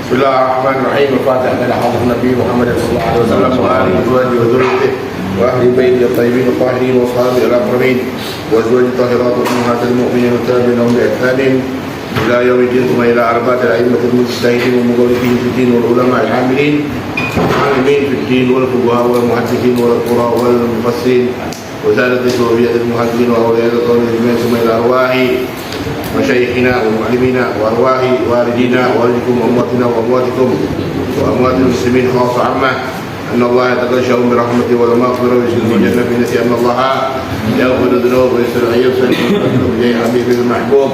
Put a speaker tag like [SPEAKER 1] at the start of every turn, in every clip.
[SPEAKER 1] بسم الله الرحمن الرحيم. الفاتحة على حضرة النبي محمد صلى الله عليه وسلم وآله وأزواجه وذريته وأهل بيته الطيبين الطاهرين وأصحابه الأكرمين وأزواج الطاهرات أمهات المؤمنين والتابعين لهم بإحسان إلى يوم الدين ثم إلى أربعة الأئمة المجتهدين والمغلقين في الدين والعلماء العاملين في الدين والفقهاء والمحدثين والقراء والمفسرين وسادة الصوفية المهاجرين وأولياء القوم الإجماع ثم إلى أرواح مشايخنا ومعلمينا وأرواح والدينا ووالدكم وأمواتنا وأمواتكم وأموات المسلمين خاصة عامة أن الله يتغشاهم برحمته والمغفرة ويسلم الجنة في نسي أن الله يغفر الذنوب ويسر العيوب بجاه حبيبه المحبوب.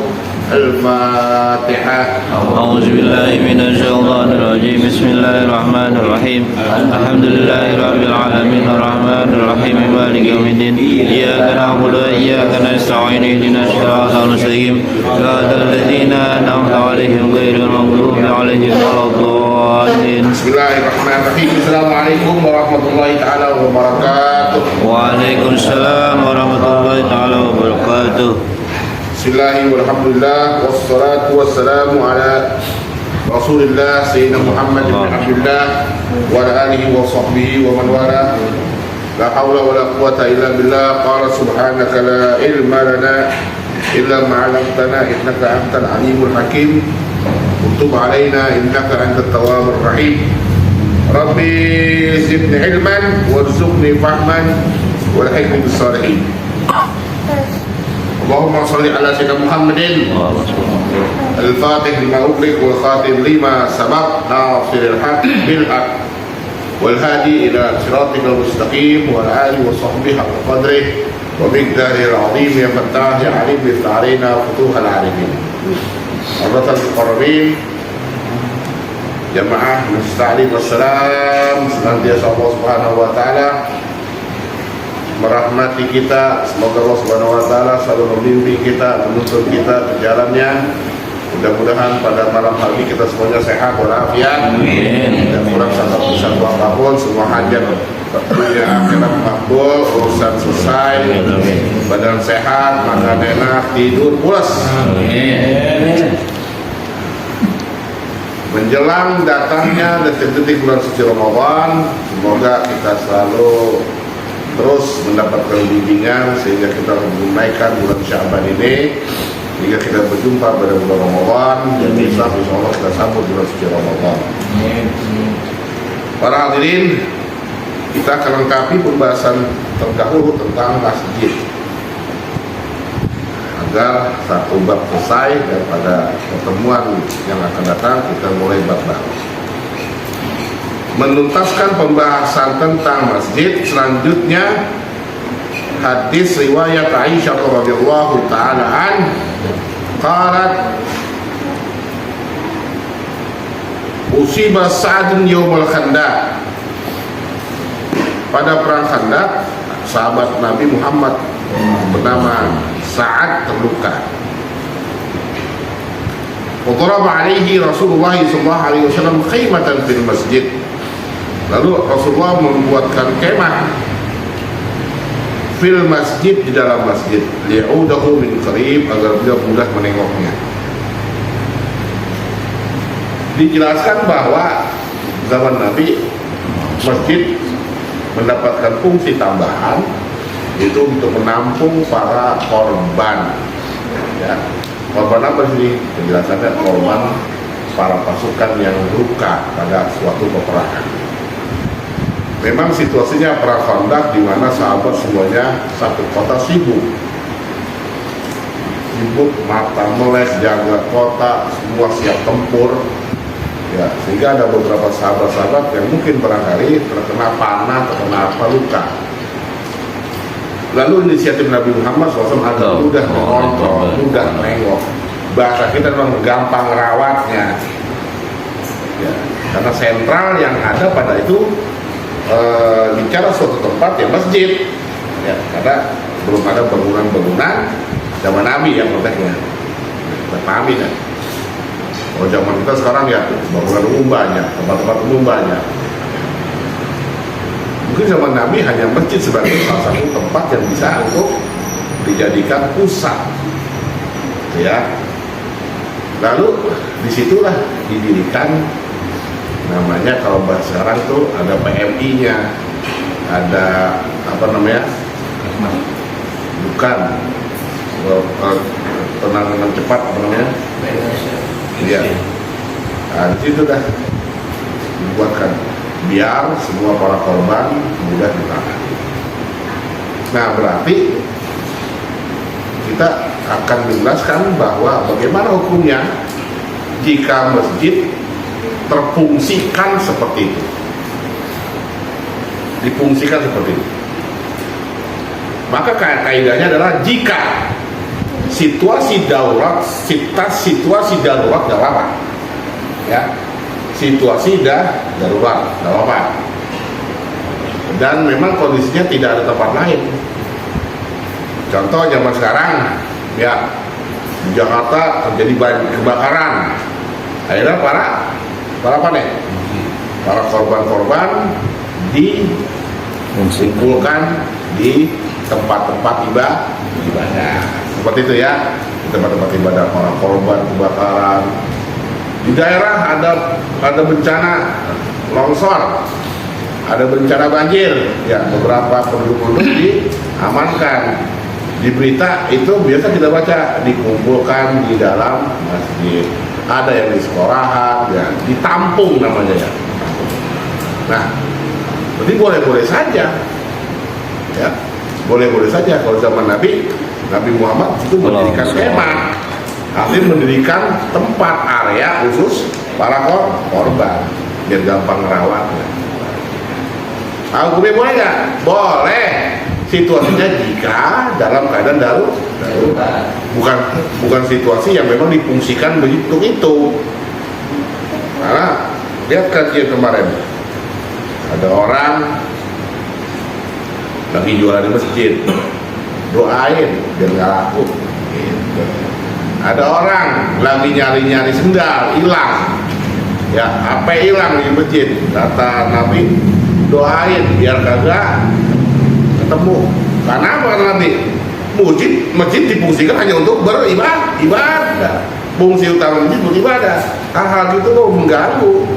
[SPEAKER 1] الفاتحة.
[SPEAKER 2] أعوذ بالله من الشيطان الرجيم. بسم الله الرحمن الرحيم. الحمد لله رب العالمين الرحمن الرحيم مالك يوم الدين. إياك نعبد وإياك نستعين اهدنا الصراط المستقيم صراط الذين أنعمت عليهم غير المغضوب عليهم ولا الضالين.
[SPEAKER 1] بسم الله الرحمن الرحيم. السلام عليكم ورحمة الله تعالى وبركاته.
[SPEAKER 2] وعليكم السلام ورحمة الله تعالى وبركاته.
[SPEAKER 1] Bismillahi walhamdulillah wassalatu wassalamu ala Rasulillah Sayyidina Muhammad bin Abdullah wa ala alihi wa sahbihi wa man wala. La hawla wa la quwata illa billah. Qala subhanaka la ilma lana illa ma 'allamtana innaka antal alimul hakim. Tub alaina innaka antat tawwabur rahim. Rabbi zidni ilman warzuqni fahman walhiqni bis salihin. Allahumma salli ala sayyidina Muhammadin al-fatih lima ughliq wal khatim lima sabaq nasiril haqq bil haqq wal hadi ila siratikal mustaqim wa ala alihi wa sahbihi haqqa qadrihi wa miqdarihil azim. Ya fattah ya alim iftah alaina futuhal arifin. Hadratal muqarrabin jamaah musta'lim wassalam. Senantiasa Allah subhanahu wa ta'ala merahmati kita. Semoga Allah Subhanahu wa taala selalu membimbing kita, menuntun kita ke jalannya. Mudah-mudahan pada malam hari ini kita semuanya sehat walafiat. Amin. Dan kurang satu apapun, semua hajat dunia akhirat makbul, urusan selesai, badan sehat, makan enak, tidur pulas. Amin. Menjelang datangnya detik-detik bulan suci Ramadan, semoga kita selalu terus mendapatkan bimbingan sehingga kita menunaikan bulan Sya'ban ini hingga kita berjumpa pada bulan Ramadan dan insya Allah kita sambut bulan suci Ramadan. Para hadirin, kita akan lengkapi pembahasan terdahulu tentang masjid agar satu bab selesai dan pada pertemuan yang akan datang kita mulai bab baru. Menuntaskan pembahasan tentang masjid, selanjutnya hadis riwayat Aisyah radhiyallahu taala an qalat usiba Sa'dun yaumul Khandaq. Pada perang Khandaq, sahabat Nabi Muhammad bernama Sa'ad terluka. Wadaraba alaihi Rasulullah sallallahu alaihi wasallam khaymatan fil masjid. Lalu Rasulullah membuatkan kemah fil masjid, di dalam masjid, li'udahu min qarib, agar beliau mudah menengoknya. Dijelaskan bahwa zaman Nabi masjid mendapatkan fungsi tambahan, itu untuk menampung para korban. Ya, korban apa sih? Penjelasannya korban para pasukan yang luka pada suatu peperangan. Memang situasinya perang Khandaq di mana sahabat semuanya satu kota sibuk, mata melek, jaga kota, semua siap tempur. Ya, sehingga ada beberapa sahabat-sahabat yang mungkin barangkali terkena panah, terkena apa, luka. Lalu inisiatif Nabi Muhammad SAW agak mudah mengontrol, mudah menengok. Bahasa kita memang gampang rawatnya. Ya, karena sentral yang ada pada itu bicara suatu tempat ya masjid, ya, karena belum ada bangunan-bangunan zaman Nabi yang konteksnya. Kita pahami kan? Kalau zaman kita sekarang ya bangunan umum banyak, tempat-tempat umum banyak. Mungkin zaman Nabi hanya masjid sebagai salah satu tempat yang bisa untuk dijadikan pusat, ya. Lalu disitulah didirikan namanya kalau bahasa sekarang tuh ada PMI-nya, ada apa namanya? Bukan penanganan cepat apa namanya? Iya. Nah, di situ dah dibuatkan biar semua para korban mudah ditangani. Nah, berarti kita akan menjelaskan bahwa bagaimana hukumnya jika masjid terfungsikan seperti itu, difungsikan seperti itu. Maka kaidahnya adalah jika situasi darurat gak apa-apa, ya, situasi darurat gak apa-apa, dan memang kondisinya tidak ada tempat lain. Contoh zaman sekarang, ya, di Jakarta terjadi kebakaran, akhirnya para korban-korban dikumpulkan di tempat-tempat ibadah, seperti itu ya, di tempat-tempat ibadah para korban kebakaran. Di daerah ada bencana longsor, ada bencana banjir, ya, beberapa penduduk diamankan. Di berita itu biasa kita baca dikumpulkan di dalam masjid, ada yang di sekolahan, ya, ditampung namanya ya. Nah, berarti boleh-boleh saja, ya, boleh-boleh saja. Kalau zaman Nabi Muhammad itu mendirikan kemah, artinya mendirikan tempat area khusus para korban biar gampang merawatnya. Hukumnya boleh nggak? Boleh. Situasinya jika dalam keadaan darurat, bukan situasi yang memang difungsikan begitu itu. Karena lihat kajian kemarin, ada orang lagi jualan di masjid, doain biar nggak laku. Gitu. Ada orang lagi nyari sendal hilang, ya, apa hilang di masjid, kata Nabi, doain biar kagak ketemu. Karena apa kata Nabi? Masjid difungsikan hanya untuk beribadah. Fungsi utama masjid beribadah. Hal-hal gitu loh mengganggu.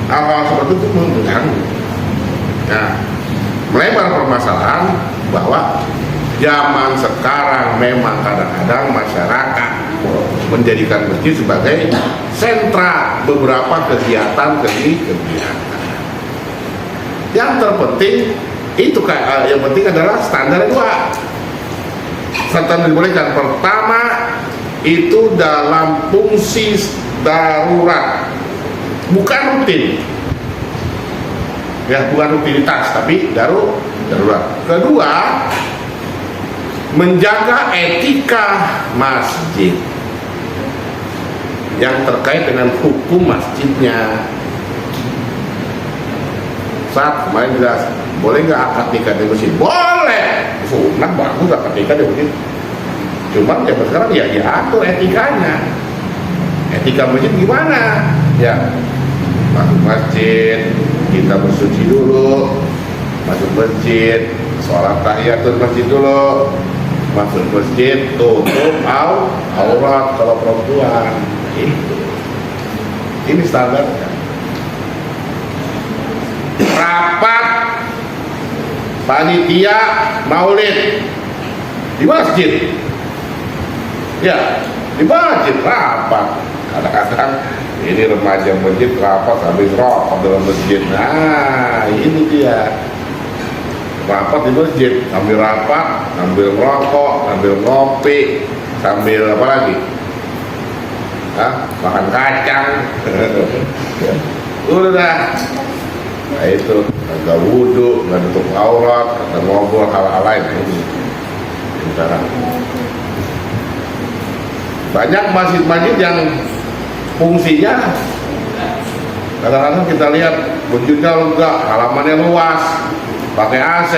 [SPEAKER 1] Hal-hal seperti itu mengganggu. Nah, melebar permasalahan bahwa zaman sekarang memang kadang-kadang masyarakat menjadikan masjid sebagai sentra beberapa kegiatan. Yang terpenting itu yang penting adalah standar dua. Standar dibolehkan. Pertama itu dalam fungsi darurat, bukan rutin, ya, bukan rutinitas, tapi darurat. Kedua, menjaga etika masjid yang terkait dengan hukum masjidnya. Saat kemarin jelas, boleh nggak akad nikah di masjid? Boleh, sunah bagus akad nikah di masjid. Cuma zaman sekarang ya atur etikanya. Etika masjid gimana? Ya, masuk masjid kita bersuci dulu, masuk masjid sholat tahiyatul masjid dulu, masuk masjid tutup aurat kalau perempuan. Ini standarnya. Rapat panitia maulid di masjid, ya, di masjid rapat. Kadang-kadang ini remaja masjid rapat habis rokok dalam masjid. Nah, ini dia rapat di masjid, sambil rapat, sambil rokok, sambil ngopi, sambil apa lagi? Makan kacang. Udah. Nah itu, nggak wudhu, nggak tutup aurat, nggak ngobrol hal-hal lain. Sekarang banyak masjid-masjid yang fungsinya kadang-kadang kita lihat masjidnya lega, halamannya luas, pakai AC.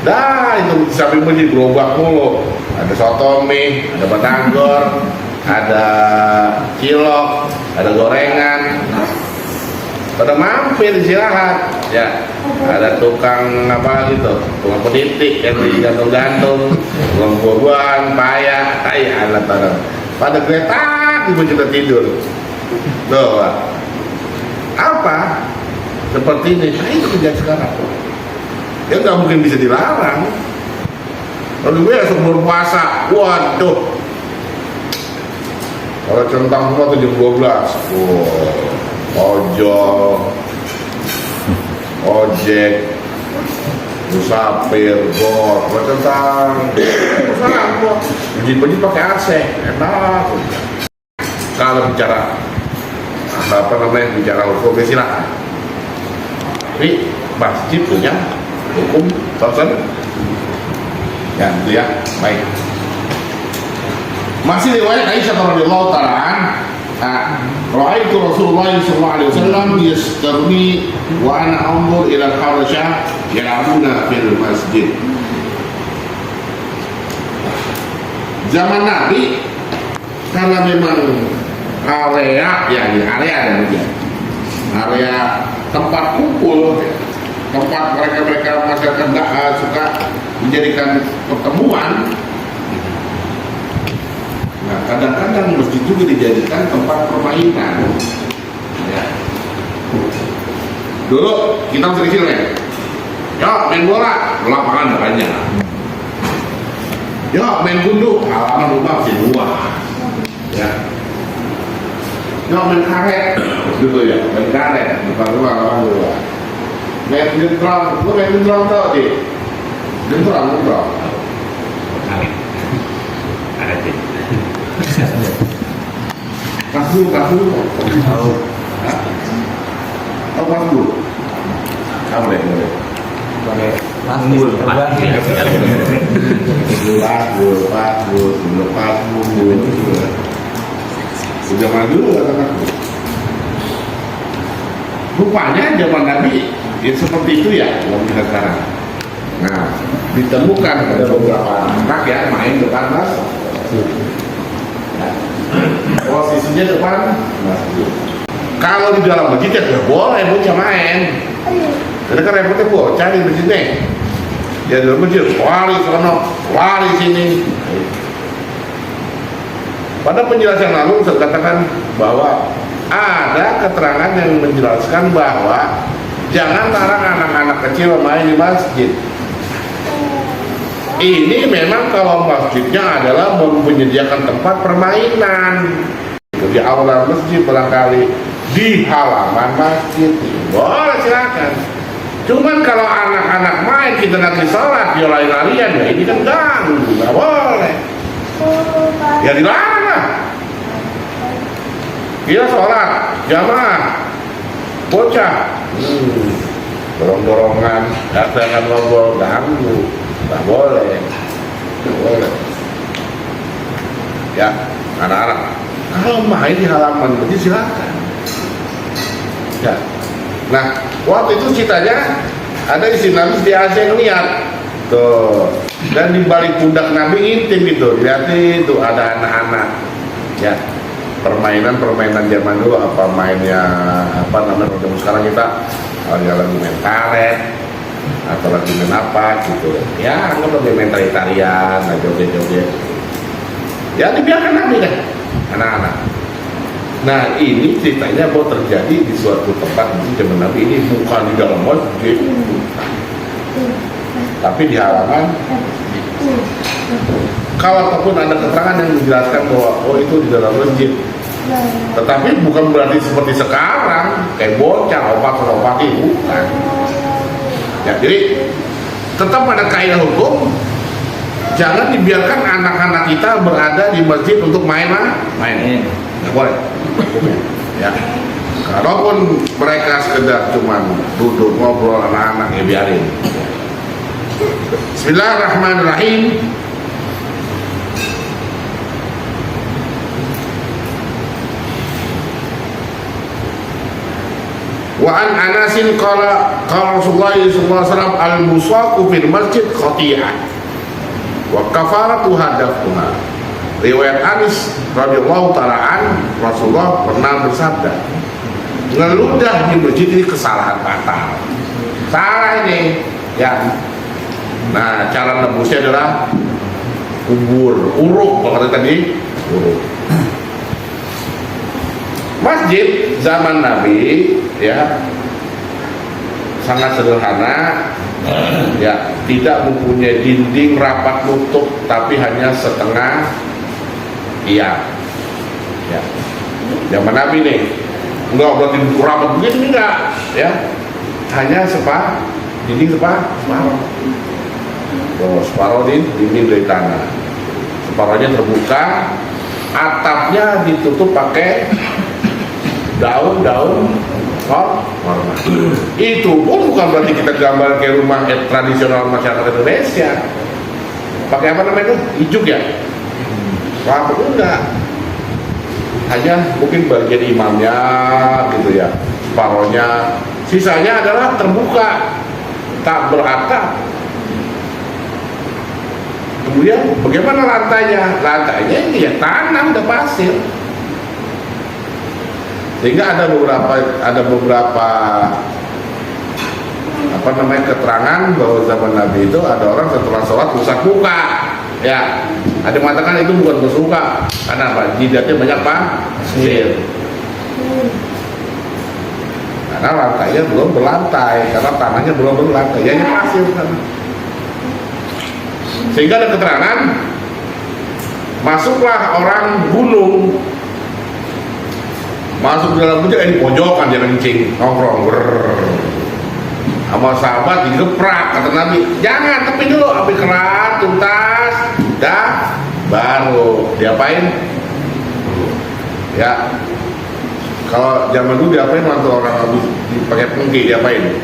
[SPEAKER 1] Dah itu di samping masjid gerobak mulu, ada soto mie, ada batagor, ada cilok, ada gorengan. Pada mampir istirahat, ya, ada tukang apa gitu, tukang penitik yang digantung-gantung, tukang buah-buahan, paya, alat-alat. Pada geletak ibu juga tidur, tuh, Pak. apa seperti ini. Nah, itu kejadian sekarang. Ya nggak mungkin bisa dilarang. Lalu besok berpuasa, waduh. Kalau centang semua 7-12, ojol, ojek, musafir, bor, kalau centang, sekarang kok baju pakai AC, enak. Kalau bicara apa namanya, bicara hukum ya silakan. Tapi masjid punya hukum tersendiri. Ya, itu ya, baik. Masih riwayat Aisyah radhiyallahu taala anha, ra'aitu Rasulullah sallallahu alaihi wasallam yastarmi wa ana anzur ila al-Habasyah yal'abuna fil masjid. Zaman Nabi, karena memang area tempat kumpul, tempat mereka masyarakat suka menjadikan pertemuan. Nah, kadang-kadang masjid juga dijadikan tempat permainan. Ya. Dulu kita masih kecil ya, main bola, lapangan banyak. Main gundu, halaman rumah masih luas. Ya. Main karet, gitu ya, main karet, depan rumah halaman luas. Main dendrong, lu main dendrong tau di? Dendrong. Kasur. Tahu kasur. Apa boleh? Pasur. Sudah maju katakan. Rupanya zaman Nabi ya seperti itu ya dalam sekarang. Nah, ditemukan ada beberapa anak ya main depan masjid. Posisinya depan masjid. Kalau di dalam masjid ya nggak boleh bocah main. Karena kan repotnya bocah di masjidnya. Ya di dalam masjid lari sana, lari sini. Pada penjelasan lalu saya katakan bahwa ada keterangan yang menjelaskan bahwa jangan larang anak-anak kecil main di masjid. Ini memang kalau masjidnya adalah menyediakan tempat permainan di aula masjid, barangkali di halaman masjid, boleh silakan. Cuman kalau anak-anak main kita nanti sholat dia lari-larian, ya ini kan ganggu, nggak boleh. Ya dilarang lah. Kita sholat jamaah, bocah, dorong-dorongan, datangan ngobrol, ganggu. Nggak boleh. Ya, anak-anak kalau main di halaman masjid silakan. Ya. Nah, waktu itu ceritanya ada istri Nabi di Aceh lihat tuh, dan di balik pundak Nabi intim gitu, lihat itu ada anak-anak. Ya, permainan zaman dulu apa mainnya apa namanya untuk sekarang kita lagi main karet atau lagi main apa gitu ya, anggap lebih main tarian, joget-joget ya, dibiarkan Nabi kan anak-anak. Nah ini ceritanya bahwa terjadi di suatu tempat di zaman Nabi, ini bukan di dalam masjid tapi di halaman. Kalau ataupun ada keterangan yang menjelaskan bahwa itu di dalam masjid, tetapi bukan berarti seperti sekarang kayak bocah lompat itu bukan. Ya, jadi tetap pada kaidah hukum, jangan dibiarkan anak-anak kita berada di masjid untuk main, nggak boleh. Ya, kalaupun mereka sekedar cuman duduk ngobrol anak-anak ya biarin. Bismillahirrahmanirrahim. Wa an Anasin qala Rasulullah sallallahu alaihi wasallam al-musaqu fil masjid khati'ah wa kafaratu hadafuna. Riwayat Anas radhiyallahu taala an, Rasulullah pernah bersabda, ngeludah di masjid ini kesalahan fatal. Salah ini ya. Nah, cara nebusnya adalah uruk, kalau tadi uruk. Masjid zaman Nabi ya sangat sederhana, ya tidak mempunyai dinding rapat nutup, tapi hanya setengah tiang. Ya. Zaman Nabi nih, enggak berarti rapat begini enggak, ya hanya dinding separuh. Oh, separuh dinding dari tanah, separuhnya terbuka, atapnya ditutup pakai daun korma. Itu pun bukan berarti kita gambar kayak rumah tradisional masyarakat Indonesia. Pakai apa namanya itu? Ijuk ya? Apa enggak? Hanya mungkin bagian imamnya gitu ya, separohnya, sisanya adalah terbuka, tak beratap. Kemudian bagaimana lantainya? Lantainya ya tanah, udah pasir. Sehingga ada beberapa keterangan bahwa zaman Nabi itu ada orang setelah sholat rusak muka, ya ada yang mengatakan itu bukan bersuka karena apa? Jidatnya banyak pasir, karena lantainya belum berlantai, karena tanahnya belum berlantai, ya ini pasir kan. Sehingga ada keterangan masuklah orang gunung, masuk ke dalam hujan, di pojokan dia kencing, nongkrong, sama sahabat digeprak, kata Nabi, jangan, tapi dulu api kerat, tuntas, dah, baru diapain? Ya, kalau zaman dulu diapain waktu orang habis dipakai pengki, diapain?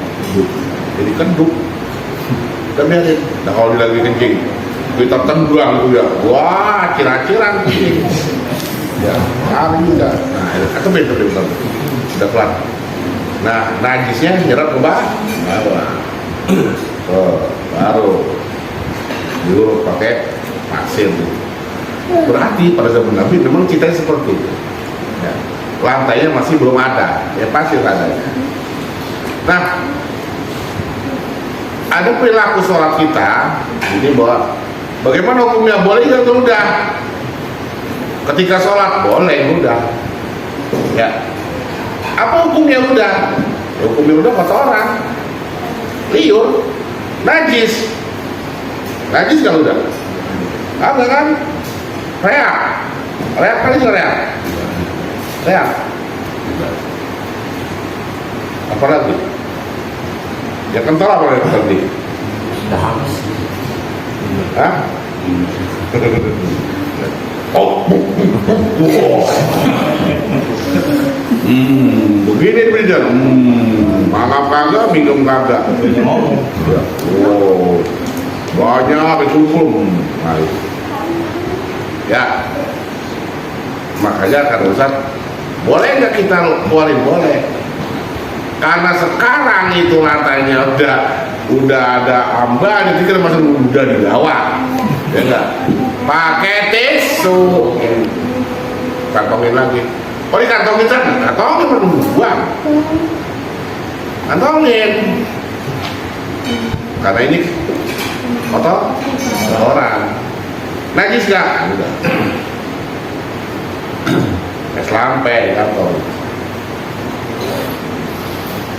[SPEAKER 1] Jadi kenduk, kita biarin. Nah kalau dia lagi kencing, kita tendang tuh ya, wah, cira-ciran kencing. Ya, hari juga. Nah, itu betul udah kelar. Nah, najisnya nyerap ke bawah. Baru diurut pakai pasir. Berarti pada zaman Nabi memang ceritanya seperti itu. Ya, lantainya masih belum ada, ya pasir adanya. Nah, ada perilaku sholat kita, ini bahwa bagaimana hukumnya, boleh nggak udah? Ketika sholat boleh udah, ya. Apa hukumnya udah? Ya, hukumnya udah kotoran, liur, najis kan udah? Ada kan? Reak kali juga reak. Apa lagi? Ya kental apa lagi tadi?
[SPEAKER 3] Sudah habis.
[SPEAKER 1] Hah? Begini belajar. Makan kagak, minum kagak. Banyak berkumpul. Ya, makanya kan Ustaz, boleh nggak kita keluarin? Boleh. Karena sekarang itu lantainya udah ada ambang, itu kita masih udah di bawah, ya enggak? Pakai tisu, kantongin lagi. Oh dikantongin sana, kantongin perlu buang, kantongin. Karena ini kotoran, najis nggak? Udah. Es lampe kantong.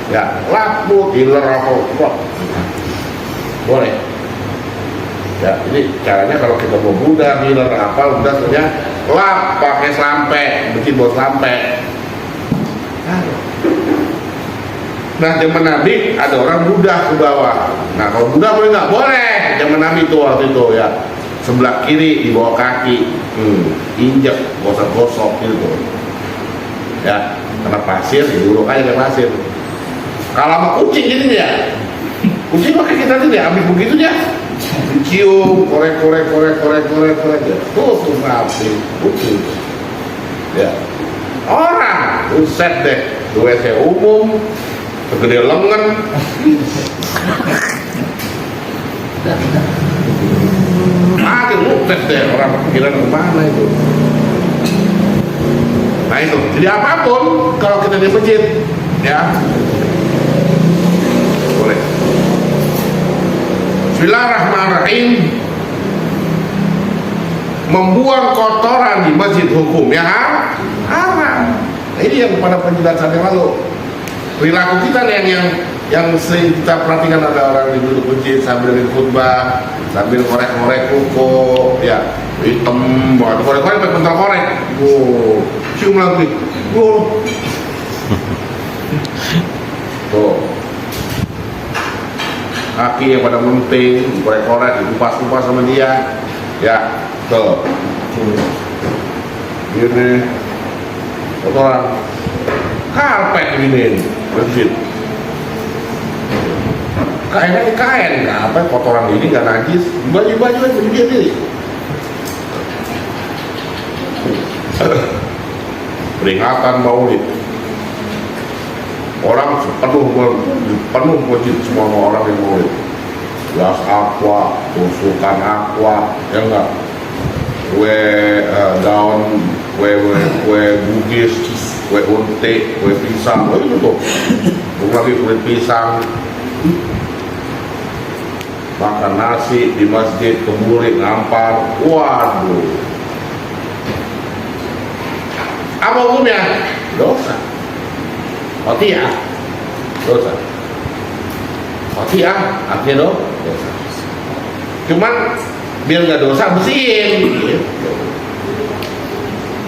[SPEAKER 1] Ya, laput, hiler apa, boleh. Ya, jadi caranya kalau kita mau budak, hiler apa, udah sebenarnya lap pakai selampe, bikin buat selampe. Nah, zaman Nabi ada orang budak ke bawah. Nah, kalau budak boleh nggak? Boleh. Zaman Nabi itu waktu itu ya, sebelah kiri di bawah kaki, injek, gosok-gosok gitu. Ya, karena pasir, diuluk aja ke pasir. Kalau sama kucing gini ya, kucing pakai kita tuh ya, habis begitu ya, cium, korek ya, tuh rapi, kucing. Ya, orang, buset deh, WC umum, segede lengan, buset deh, orang pikiran kemana itu. Nah itu, jadi apapun kalau kita di masjid, ya. Boleh. Bismillahirrahmanirrahim. Membuang kotoran di masjid hukum ya haram. Nah, ini yang pada penjelasan yang lalu. Perilaku kita nih yang sering kita perhatikan, ada orang di duduk masjid sambil khutbah, sambil korek-korek kuku, ya hitam banget, korek-korek pakai pental korek, cium lagi, tuh kaki yang pada menting, korek-korek, dikupas-kupas sama dia, ya tuh, gini, kotoran, karpet gini, masjid. Kain nggak apa kotoran ini nggak najis, baju dia diri. Peringatan Maulid, orang penuh masjid semua orang yang Maulid, gas aqua, tusukan aqua, ya enggak, daun, kue bugis, kue unti, kue pisang, itu tuh, belum lagi kulit pisang. Makan nasi di masjid, kebuli, ngampar, waduh. Apa hukumnya? Dosa. Khati'ah. Dosa. Khati'ah artinya dosa. Cuman biar nggak dosa bersihin.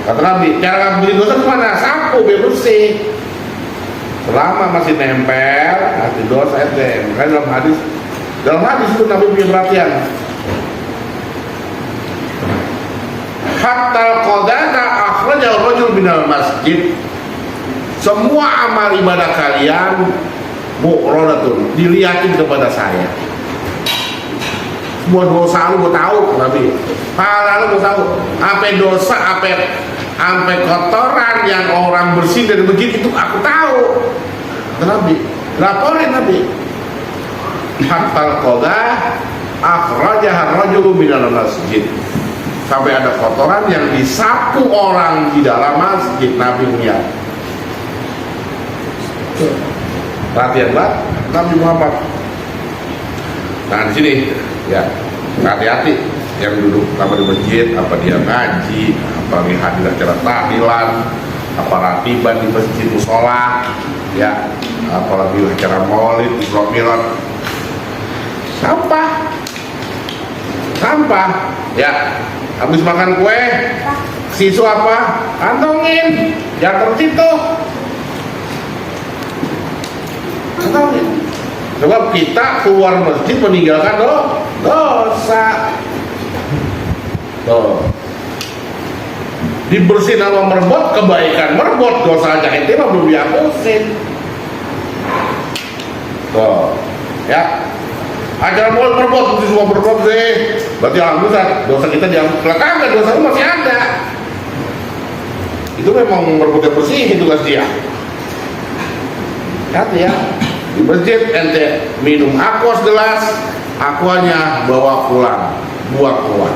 [SPEAKER 1] Kata Nabi, cara ngambil dosa kemana? Sapu biar bersih. Selama masih nempel, nanti dosa itu. Makanya dalam hadis itu Nabi punya perhatian. Hatta qadana akhrajal rajul minal masjid. Semua amal ibadah kalian mu'radatun, dilihatin kepada saya. Semua dosa lu gue tahu, Nabi. Pahala lu gue tahu. Sampai dosa, sampai kotoran yang orang bersih dari begitu itu aku tahu. Nabi, laporin Nabi. Hatta qada akhrajah rajul minal masjid. Sampai ada kotoran yang disapu orang di dalam masjid, Nabi melihat. Perhatian banget Nabi Muhammad. Nah di sini ya hati-hati yang duduk sama di masjid, apa dia ngaji, apa dia hadir acara tahlilan, apa ratiban di masjid musola, ya apalagi acara maulid, Isra Mi'raj, sampah, ya. Habis makan kue, siswa apa? Kantongin, jangan tersitu. Kantongin. Sebab kita keluar masjid meninggalkan dosa. Tuh. Dibersihin sama merbot, kebaikan merbot, dosa aja itu mah belum dihapusin. Tuh, ya. Acara mau merbot, itu semua merbot deh. Berarti alhamdulillah dosa kita dihapus. Kagak, dosa itu masih ada. Itu memang merbotnya bersih, itu kan dia. Hati ya. Di masjid ente minum aquas gelas, aquanya bawa pulang, buang keluar.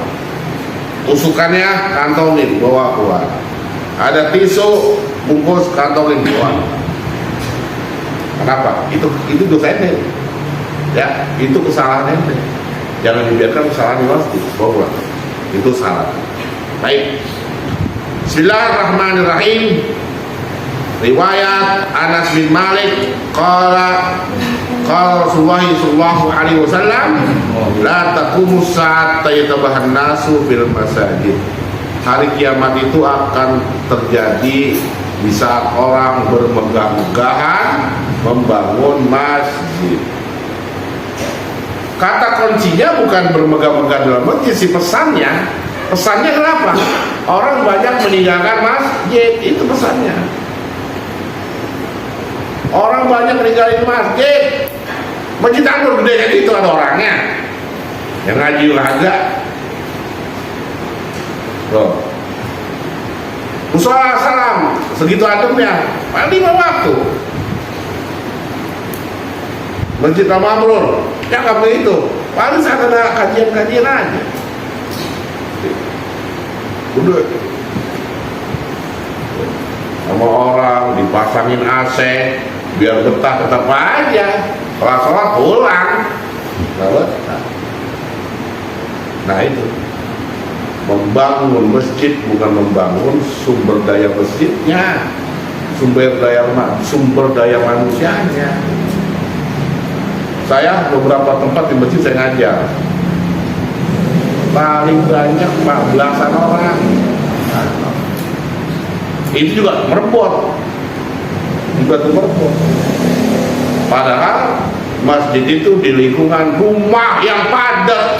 [SPEAKER 1] Tusukannya kantongin, bawa keluar. Ada tisu bungkus, kantongin keluar. Kenapa? Itu dosa ente. Ya, itu kesalahan ente. Jangan dibiarkan kesalahan pasti, bawa pulang. Itu salah. Baik. Bismillahirrahmanirrahim. Riwayat Anas bin Malik qala Rasulullah sallallahu alaihi wasallam la taqumus sa'at yatabahan nasu fil masajid. Hari kiamat itu akan terjadi di saat orang bermegah-megahan membangun masjid. Kata kuncinya bukan bermegah-megah dalam masjid, si pesannya kenapa? Orang banyak meninggalkan masjid, itu pesannya. Orang banyak meninggalin masjid. Masjid anggur gede kayak gitu ada orangnya. Yang ngaji agak. Tuh. Musola salam segitu ademnya. Paling 5 waktu. Masjid Al-Mamrur, ya nggak begitu. Paling saat ada kajian-kajian aja. Udah. Sama orang dipasangin AC biar betah tetap aja. Kalau sholat pulang. Nah itu membangun masjid bukan membangun sumber daya masjidnya. sumber daya manusianya. Saya beberapa tempat di masjid saya ngajar, paling banyak 14-an orang. Itu juga merebot, padahal masjid itu di lingkungan rumah yang padat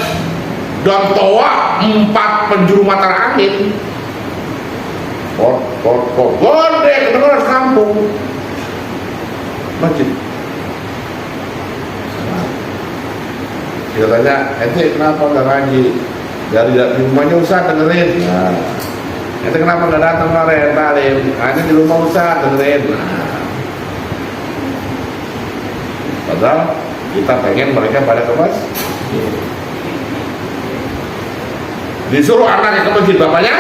[SPEAKER 1] dan toa 4 penjuru mata angin. Gede kedengaran kampung masjid. Dia tanya, ente kenapa nggak ngaji? Dari rumahnya Ustaz dengerin. Nah, ente kenapa nggak datang kemarin talim? Ente di rumah Ustaz dengerin. Nah, padahal kita pengen mereka pada ke masjid. Disuruh anaknya ke masjid, bapaknya,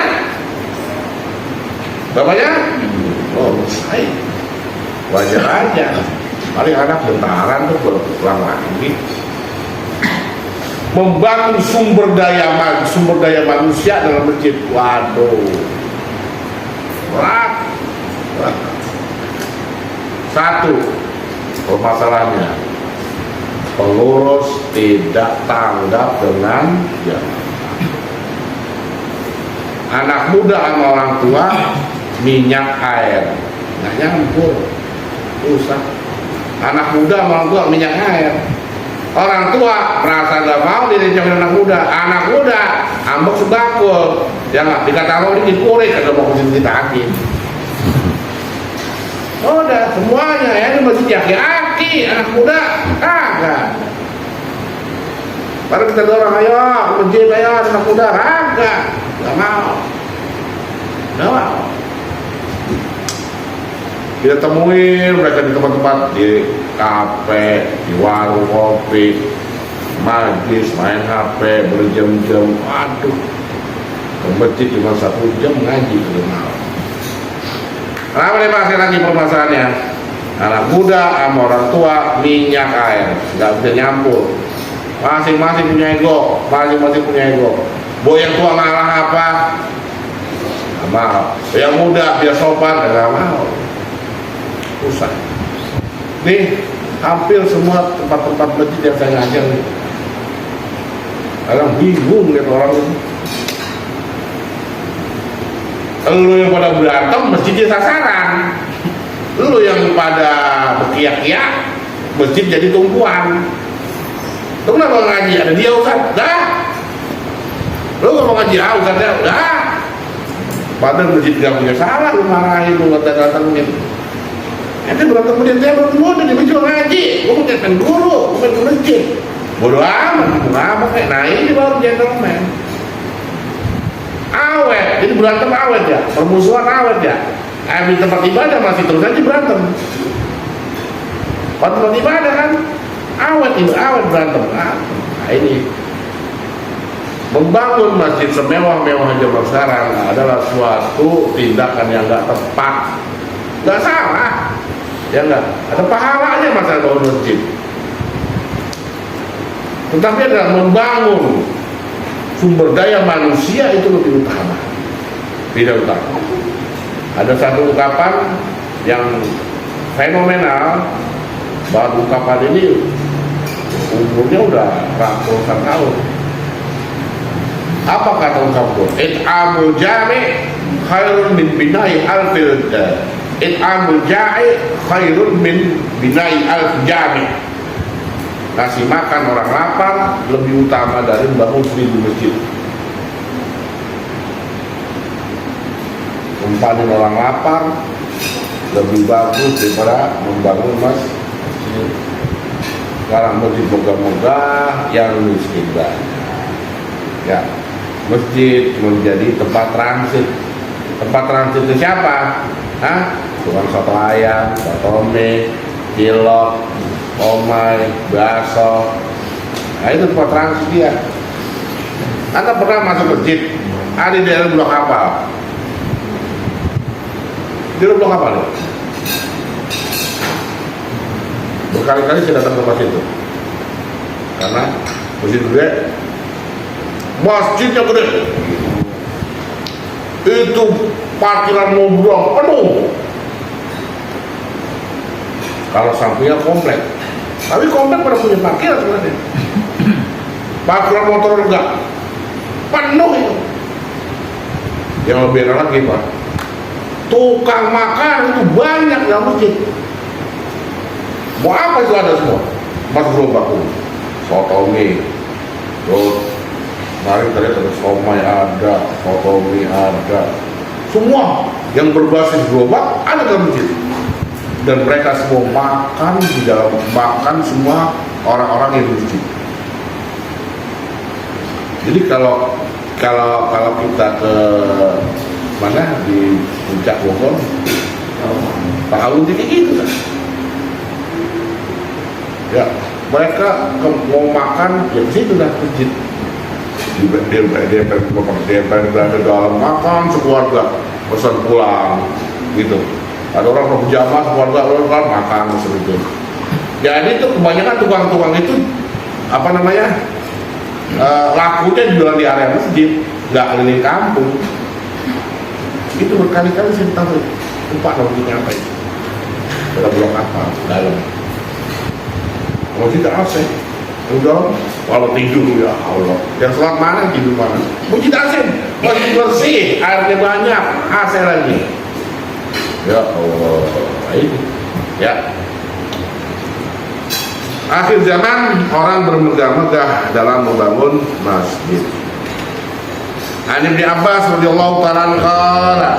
[SPEAKER 1] oh saya wajar aja. Paling anak bentaran tuh pulang lagi. Membangun sumber daya manusia dalam masjid. Waduh, berat. Satu permasalahannya, pengurus tidak tanggap dengan anak muda sama orang tua minyak air nggak nyampur, susah. Anak muda sama orang tua minyak air. Orang tua merasa nggak mau direncanain anak muda ambek sebakul, ya nggak dikata mau dikurek kalau mau kesini ditagih. Oh, udah semuanya ya ini masjid aki-aki, anak muda kagak. Baru kita dorong, ayo ke masjid, ayo anak muda, kagak, nggak mau. Kita temuin mereka di tempat-tempat, di kafe, di warung kopi, majlis, main HP berjam-jam. Waduh, ke masjid cuma 1 jam ngaji belum mau. Kenapa nih masih lagi permasalahannya? Anak muda sama orang tua minyak air, nggak bisa nyampur. Masing-masing punya ego, Boy yang tua ngalah apa? Nggak mau. Yang muda biar sopan, nggak mau. Susah. Nih, hampir semua tempat-tempat masjid yang saya ngajar nih, kadang bingung lihat orang ini. Lu yang pada berantem, masjidnya sasaran. Lu yang pada berkiak-kiak, masjid jadi tumpuan. Lu kenapa ngaji? Ada dia Ustaz? Dah. Lu gak mau ngaji Ustaz? Dah. Padahal masjid gak punya salah, lu marahin, lu datang-datangin. Nanti berantem kemudian saya udah di masjid ngaji. Gua mau jadi guru, bukan ke masjid. Bodoh amat, kayak nah ini baru gentleman. Awet, jadi berantem awet ya, permusuhan awet ya. Di tempat ibadah masih terus aja berantem. Pada tempat ibadah kan awet berantem. Nah ini membangun masjid semewah-mewah zaman sekarang adalah suatu tindakan yang nggak tepat, nggak salah, ya nggak ada pahalanya masalah bangun masjid. Tetapi adalah membangun sumber daya manusia itu lebih utama, tidak utama. Ada satu ungkapan yang fenomenal, bahwa ungkapan ini umurnya udah ratusan tahun. Apa kata ungkapan? It'amul jami' khairun min bina'i alfil It'amul ja'i khairun min bina'i alf jami'. Kasih makan orang lapar lebih utama dari membangun 1000 masjid. Mempanin orang lapar lebih bagus daripada membangun masjid. Sekarang masjid megah-megah, yang miskin banyak. Ya, masjid menjadi tempat transit. Tempat transit itu siapa? Tukang soto ayam, soto mie, cilok, omai, bakso. Nah itu tempat transit dia. Anda pernah masuk masjid? Ada di dalam blok apa? Di dalam blok apa nih? Berkali-kali saya datang ke masjid itu, karena masjid gede, masjidnya gede, itu parkiran mobil penuh, Kalau sampingnya komplek, tapi komplek pada punya parkir sebenarnya. Parkiran motor enggak penuh itu. Yang lebih enak lagi Pak, tukang makan itu banyak dalam masjid. Mau apa itu ada semua. Mas gerobak tuh, soto mie, terus mari tadi ada somai ada, soto mie ada, semua yang berbasis gerobak ada dalam masjid. Dan mereka semua makan di dalam, makan semua orang-orang yang di masjid. Jadi kalau kita ke mana di puncak Bogor, tahu kayak gitu kan? Ya, mereka mau makan ya ke situ dah masjid. Dia berada dalam makan sekeluarga, pesan pulang gitu. Ada orang berjamaah keluarga makan seperti itu. Jadi itu kebanyakan tukang-tukang itu apa namanya lakunya jualan di area masjid, nggak keliling kampung. Itu berkali-kali saya tahu lupa namanya apa itu. Dalam blok apa dalam. Kalau tidak AC, udah kalau tidur ya Allah. Yang sholat mana tidur mana? Mau tidak AC, masih bersih, airnya banyak, AC lagi. Ya Allah, ini ya. Akhir zaman orang bermegah-megah dalam membangun masjid. Ani bin Abbas radhiyallahu ta'ala qala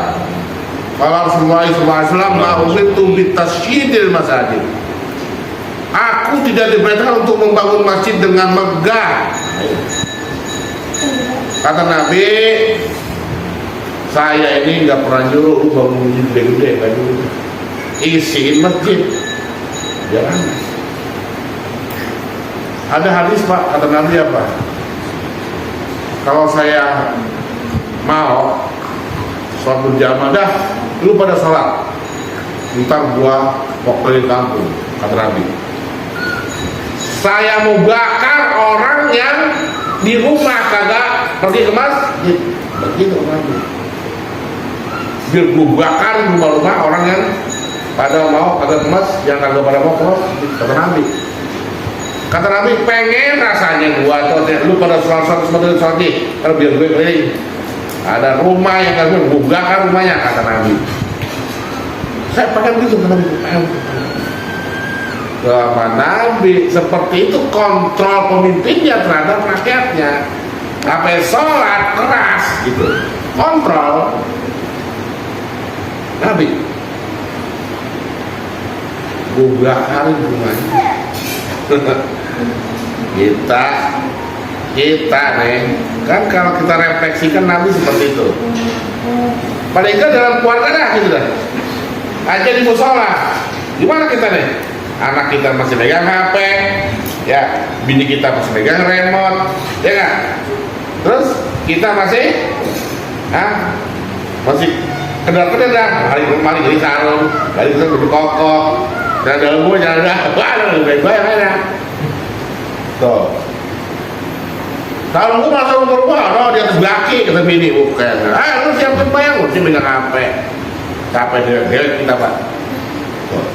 [SPEAKER 1] qala Rasulullah sallallahu alaihi wasallam la umirtu bitasyidil masajid. Aku tidak diperintahkan untuk membangun masjid dengan megah. Kata Nabi, saya ini nggak pernah nyuruh bangun masjid gede-gede, nggak nyuruh. Isiin masjid, jangan. Ada hadis Pak, kata Nabi apa? Kalau saya mau sholat berjamaah dah, lu pada sholat, ntar gua mau keliling kampung, kata Nabi. Saya mau bakar orang yang di rumah kagak pergi ke masjid, begitu Nabi. Biar gua bakar rumah-rumah orang yang pada mau kagak ke masjid, yang kagak pada mau ke masjid, kata Nabi. Kata Nabi, pengen rasanya gua atau lu pada sholat seperti kalau biar gue keliling. Ada rumah yang kagak gua bakar rumahnya, kata Nabi. Saya pengen gitu, kata Nabi. Sama Nabi seperti itu kontrol pemimpinnya terhadap rakyatnya. Sampai sholat keras gitu, kontrol Nabi. Gua bakarin rumahnya. kita nih kan kalau kita refleksikan Nabi seperti itu. Paling kan dalam keluarga dah gitu dah. Aja di musola. Gimana kita nih? Anak kita masih megang HP, ya, bini kita masih megang remote, ya kan? Terus kita masih kedar-kedar dah, hari jadi sarung, hari kita duduk kokoh. Dan dalam gua jangan ada lebih baik yang ada. Tuh. Kalau gua masuk rumah, di atas baki kata bini, bukan. Lu siapkan bayang, lu sih megang HP. Capek dia kita Pak. Tuh.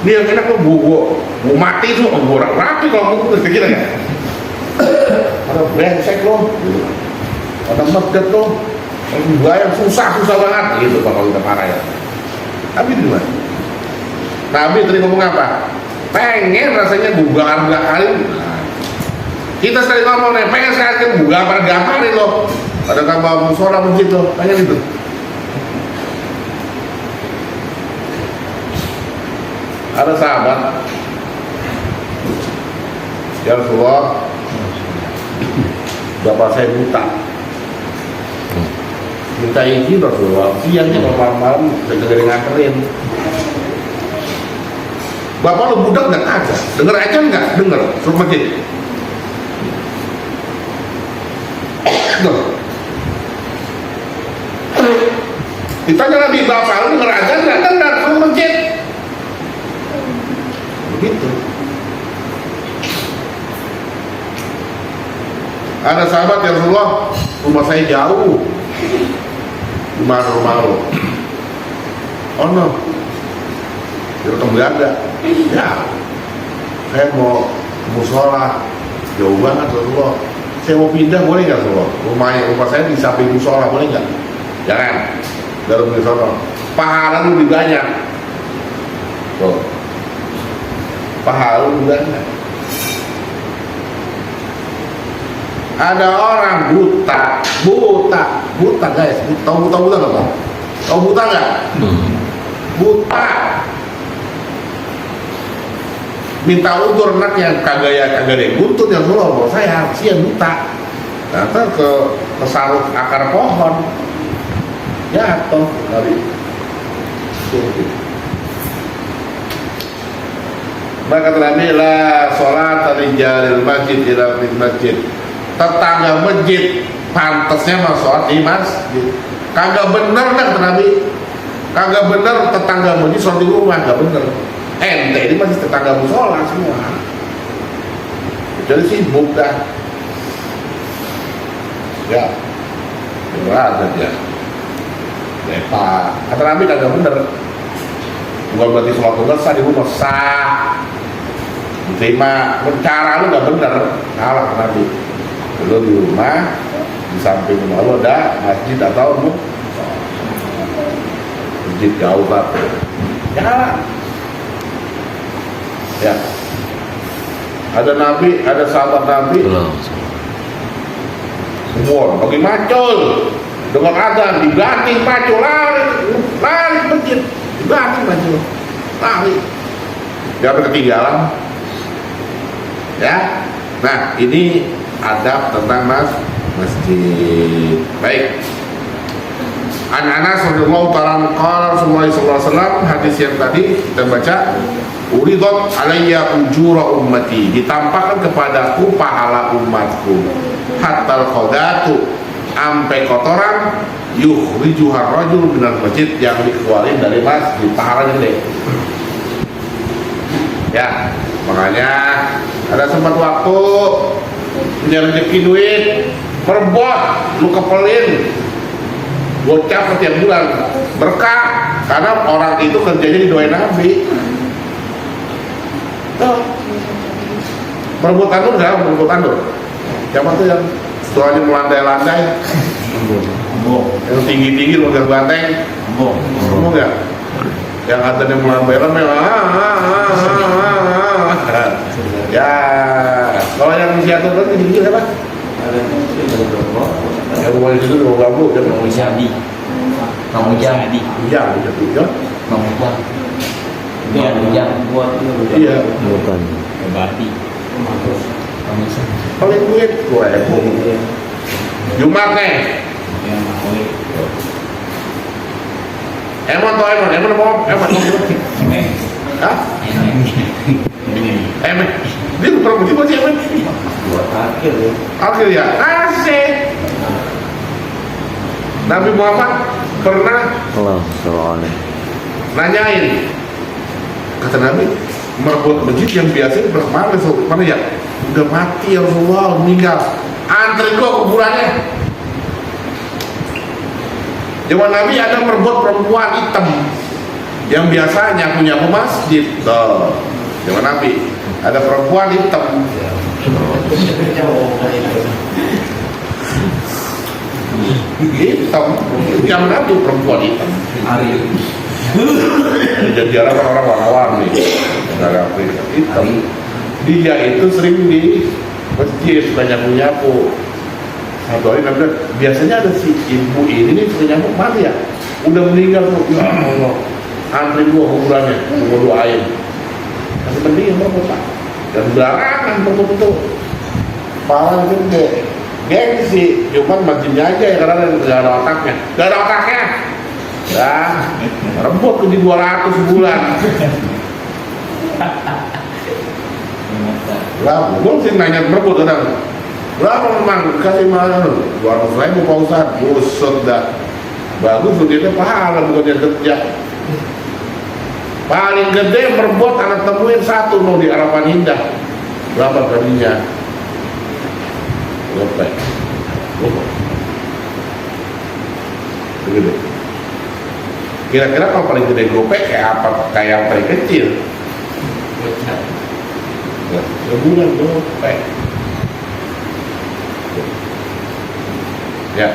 [SPEAKER 1] Dia enak lu gua mati tuh, gua rapi kalau gua kira ya. Ada brengsek lo, ada medet lo, bayang susah banget gitu Pak kalau kita marah ya. Tapi di mana? Nabi tadi ngomong apa? Pengen rasanya bugar-bugarin. Kita sekali ngomong nih, pengen sekali bugar-bugarin loh. Ada tambah musola masjid loh, pengen itu. Ada sahabat, ya Rasulullah, bapak saya buta. Minta izin Rasulullah, siangnya kalau malam saya nganterin. Bapak lo budak nggak ada, denger aja nggak? Denger, suruh masjid. Ditanya Nabi, bapak lo denger aja nggak? Denger, suruh masjid. Begitu. Ada sahabat yang Rasulullah, rumah saya jauh. Di mana rumah lo? Oh no. Dia utang berada. Ya, saya mau musola jauh banget Rasulullah. Saya mau pindah boleh nggak Rasulullah? Rumah saya di samping musola boleh nggak? Jangan. Dalam musola. Pahala lebih banyak. Tuh. Pahala lebih banyak. Ada orang buta guys. Tahu buta nggak Pak? Tahu buta nggak? Buta. Minta udur anaknya kagak deh buntut yang Rasulullah saya sian buta. Nanti ke sarut akar pohon jatuh kali. Maka Nabi la sholat rijalil masjid ila masjid. Tetangga masjid pantasnya mau sholat di masjid. Kagak bener kata Nabi. Kagak bener tetangga masjid sholat di rumah, kagak bener. Ente ini masih tetangga musola semua. Jadi sibuk dah. Ya, berat aja. Lepas. Kata Nabi kagak bener. Bukan berarti sholat tunggal sah di rumah sah. Diterima. Cara lu nggak bener. Salah kata Nabi. Lu di rumah, di samping rumah lu ada masjid atau masjid jauh banget. Jangan. Ya, ada Nabi, ada sahabat Nabi, semua bagi macul, dengan azan dibanting macul, lari masjid, dibanting macul, lari, jangan ketinggalan. Ya, nah ini adab tentang masjid. Baik. Anas radhiyallahu ta'ala qala Rasulullah sallallahu alaihi wasallam, hadis yang tadi kita baca, uridot alayya ujura ummati, ditampakkan kepadaku pahala umatku, hatta al-qadatu, ampe kotoran, yukhrijuha rajul minal masjid, yang dikeluarin dari masjid, pahalanya gede. Ya, makanya ada sempat waktu punya rezeki duit, perbuat, lu kepelin, gocap setiap bulan, berkah, karena orang itu kerjanya didoain Nabi. Merebut tandur nggak? Merebut tandur. Siapa tuh yang setelahnya melandai-landai? Yang tinggi-tinggi loncat banteng? Kamu nggak? Yang katanya melambai-lambai? Ya, kalau yang jatuh tadi tinggi siapa? Yang rumah itu rumah bambu, dia mau jadi. Kamu jadi? Iya, jadi ya. Kamu jadi? Iya, yang buat iya. Bukan. Berarti. Paling duit gue. Jumat nih. Emang mau? Hah? Dia bukan begitu masih emang. Akhir ya. Asik. Nabi Muhammad pernah nanyain, kata Nabi, merebut masjid yang biasa mana ya? Udah mati ya Rasulullah, meninggal. Antri gua kuburannya. Zaman Nabi ada merebut perempuan hitam yang biasanya punya masjid. Tuh, zaman Nabi ada perempuan hitam. Hitam, yang Nabi perempuan hitam. Jadi orang warna-warni negara Afrika hitam. Dia itu sering di masjid suka nyapu-nyapu. Satu hari Nabi bilang, biasanya ada si ibu ini nih suka nyapu, mati ya? Udah meninggal tuh, ya Allah, antri gua kuburannya, gua doain. Masih penting yang merebut Pak. Dan belakangan merebut itu pahala gede. Gengsi, cuman masjidnya aja ya, karena gak ada otaknya. Gak ada otaknya. Ya, rebut tuh di 200 sebulan. Lah, gue sih nanya merebut kadang. Berapa memang kasih mahal? 200.000 Pak Ustadz. Busut dah. Bagus tuh dia pahala bukan dia kerja. Paling gede merebut anak temuin satu mau di Harapan Indah. Berapa tadinya? Berapa? Begini. Kira-kira kalau paling gede gopek kayak apa? Kayak yang paling kecil? Ya, sebulan gopek. Ya,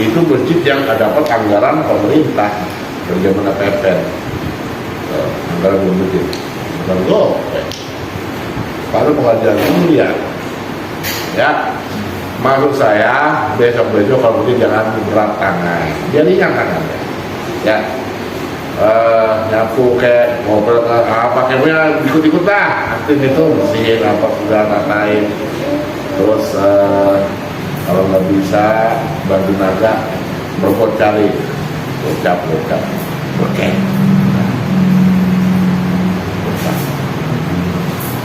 [SPEAKER 1] itu masjid yang dapat anggaran pemerintah dari zaman PPN. Anggaran masjid. Bukan gopek. Baru pengajian mulia. Ya, maksud saya besok-besok kalau mungkin jangan berat tangan, biar ringan tangannya. Ya, nyapu kayak ngobrol pakai mobil ikut-ikut lah, aktif itu bersihin apa sudah tatain. Terus kalau nggak bisa bantu naga berbuat cari, bocap, oke.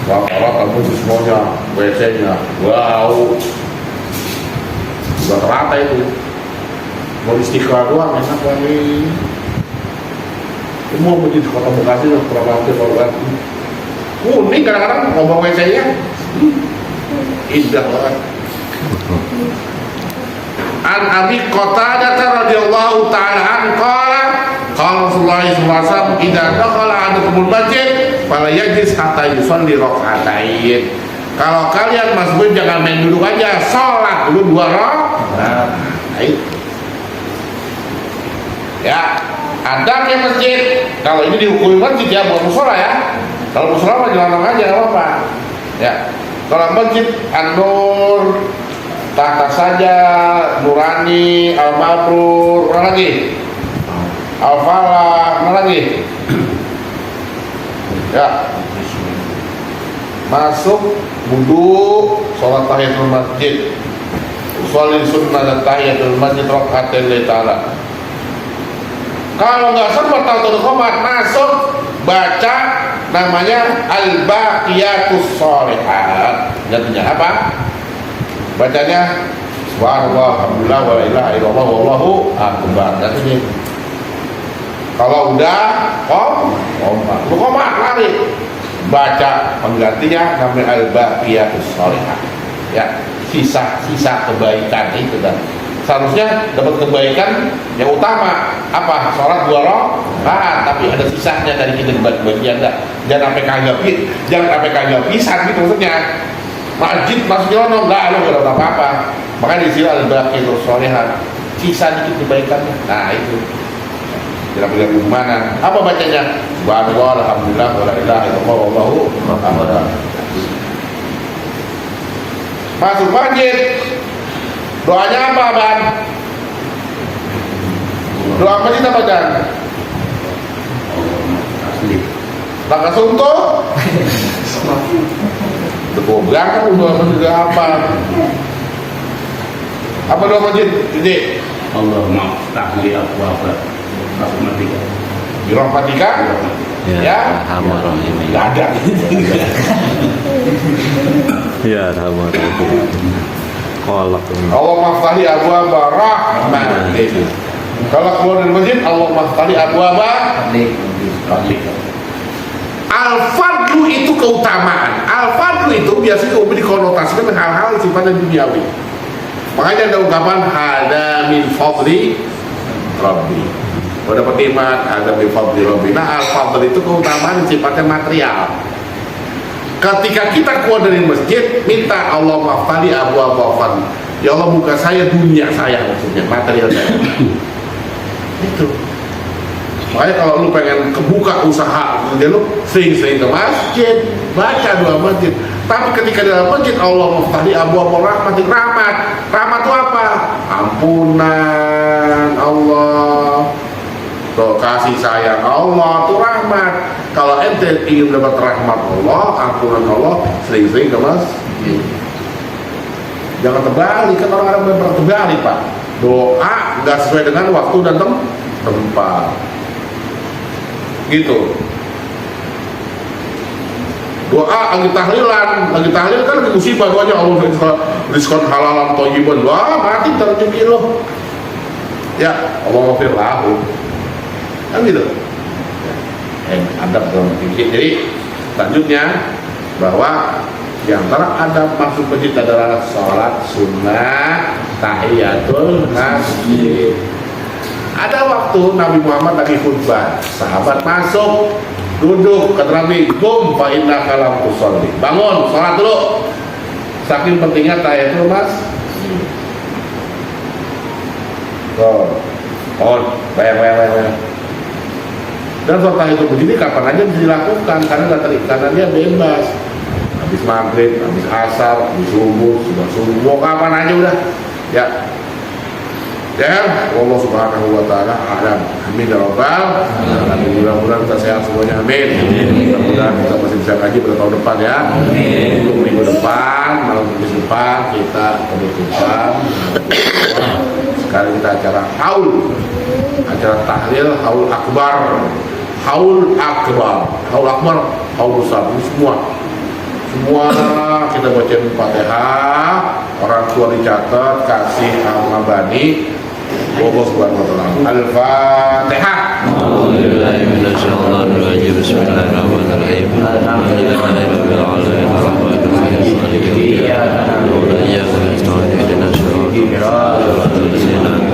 [SPEAKER 1] Wah, kalau kamu semuanya WC-nya, wow, udah terata itu. Mau istiqlal doang enak kali. Semua masjid di Kota Bekasi yang terlalu banget. Kuning kadang-kadang ngomong WC-nya, indah banget. An Abi Qatadah radhiyallahu ta'ala anhu qala Rasulullah sallallahu alaihi wasallam idza dakhala ahadukumul masjid fala yajlis hatta yusalli rak'atain. Kalau kalian masuk jangan main duduk aja, salat dulu 2 rakaat. Ya, ada kayak masjid. Kalau ini dihukumi masjid ya, bukan musola ya. Kalau musola mah jalan aja enggak apa-apa. Ya. Kalau masjid An-Nur, Tahta Saja, Nurani, Al-Mabrur, mana lagi? Al-Falah, mana lagi? Ya. Masuk, wudu, sholat tahiyatul masjid. Sholat sunnah tahiyatul masjid rakaatain lillahi ta'ala. Kalau nggak sempat tahu khomat, masuk baca namanya Al-Baqiyatus Shalihat. Jadinya apa? Bacanya Subhanallah, alhamdulillah, wa la ilaha illallah, wallahu akbar. Katanya. Kalau udah khomat lari. Baca penggantinya namanya Al-Baqiyatus Shalihat. Ya, sisa-sisa kebaikan itu kan. Seharusnya dapat kebaikan yang utama apa? Sholat 2 rakaat, tapi ada sisanya dari kita bagian enggak. Jangan sampai kagak pisan gitu maksudnya. Masjid masuk jono enggak ada apa-apa. Makanya di sini Al-Baqiyatus Shalihat, sisa dikit kebaikannya. Nah, itu. Kira-kira gimana? Apa bacanya? Subhanallah, alhamdulillah, wa la ilaha illallah, wallahu akbar. Masuk masjid. Doanya apa, Bang? Doa masjid apa, Dan? Laka suntuh? Gue bilang kan doa masjid apa? Apa doa masjid? Jadi
[SPEAKER 3] Allahumma ftahli abwaaba rahmatika.
[SPEAKER 1] di rahmatika? Ya.
[SPEAKER 2] Alhamdulillah.
[SPEAKER 1] Enggak ada.
[SPEAKER 2] Ya, alhamdulillah.
[SPEAKER 1] Allah maftahli abwaaba rahmatika. Kalau keluar dari masjid, Allah maftahli abwaaba rahmatika. Al-fadlu itu keutamaan. Al-fadlu itu biasanya dikonotasikan dengan hal-hal yang sifatnya duniawi. Makanya ada ungkapan ada min fadli rabbi. Kalau dapat nikmat ada min fadli rabbi. Nah, al-fadl itu keutamaan yang sifatnya material. Ketika kita keluar dari masjid, minta Allah maftali abwaaba fadli. Ya Allah, buka saya dunia saya, maksudnya material saya. Itu. Makanya kalau lu pengen kebuka usaha, jadi lu sering-sering ke masjid, baca doa masjid. Tapi ketika dalam masjid Allah maftali abwaaba rahmatik, rahmat itu apa? Ampunan Allah, tuh, kasih sayang Allah itu rahmat. Kalau ente ingin dapat rahmat Allah, ampunan Allah, sering-sering ke masjid. Jangan terbalik, kan orang-orang pernah terbalik, Pak. Doa nggak sesuai dengan waktu dan tempat. Gitu. Doa lagi tahlilan, lagi tahlil kan lagi musibah, doanya Allah rizqan halalan thayyiban. Wah, mati terjadi loh. Ya, Allah maghfir lahu. Kan gitu. Adab dalam fikih. Jadi selanjutnya bahwa di antara adab masuk masjid adalah sholat sunnah tahiyatul masjid. Ada waktu Nabi Muhammad lagi khutbah, sahabat masuk, duduk, kata Nabi, "Qum fa innaka lam tusalli." Bangun, salat dulu. Saking pentingnya tahiyatul mas. Bayang. Dan sholat tahiyatul masjid ini kapan aja bisa dilakukan karena dia bebas. Habis maghrib, habis asar, habis subuh, mau kapan aja udah. Ya. Allah Subhanahu wa taala a'lam. Amin ya rabbal alamin. Mudah-mudahan kita sehat semuanya, amin. Mudah-mudahan kita masih bisa ngaji pada tahun depan ya. Untuk minggu depan, malam Kamis depan kita penutupan. Sekarang kita acara haul, acara tahlil haul akbar, haul besar. Ini semua kita baca Fatihah, orang tua dicatat, kasih al-mabani. Allah Subhanahu wa taala. Al-Fatihah.
[SPEAKER 2] A'udzubillahi minasyaitonir rajim. Bismillahirrahmanirrahim. Alhamdulillahirabbil alamin. Arrahmanir rahim. Maliki yaumiddin. Iyyaka nasta'in wa ihdinas siratal mustaqim.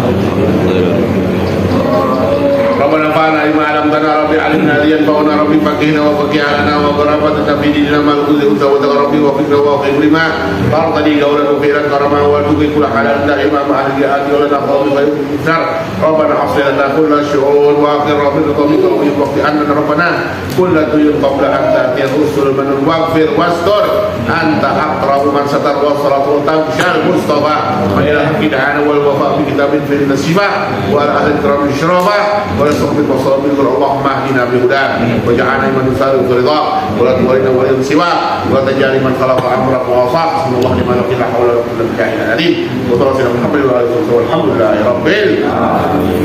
[SPEAKER 1] Rabbana fa'alna lima 'allamtana rabbi 'allimna yanfa'una rabbi faqihna wa faqihana wa qarabata fi dinina ma kulli unsa wa rabbi wa fikra wa qimma fartadi qawlan wa fi'lan karama wa tuqi kullu halal da'ima ma ahli al-adi wa la qawmi fa yusar Rabbana hasila lana kulla syu'un wa akhir rabbina tawfiqa wa yuqti anna rabbana kullu tuyun qabla an ta'tiya rusul man waghfir wastur anta aqrabu man satar wa salatu tamshal mustafa wa ila hidana wal wafa bi kitabin fi nasiba wa ala ahli kiram syarafa ولسقط مصابيح اللهم اهدنا بهداك واجعلنا من يسار برضاك ولا تولنا ولي سواك ولا تجعل من خلق امرك وعصاك بسم الله لمن لا حول ولا قوه الا بالله العلي وصلى الله على محمد وعلى اله وصحبه والحمد لله رب العالمين.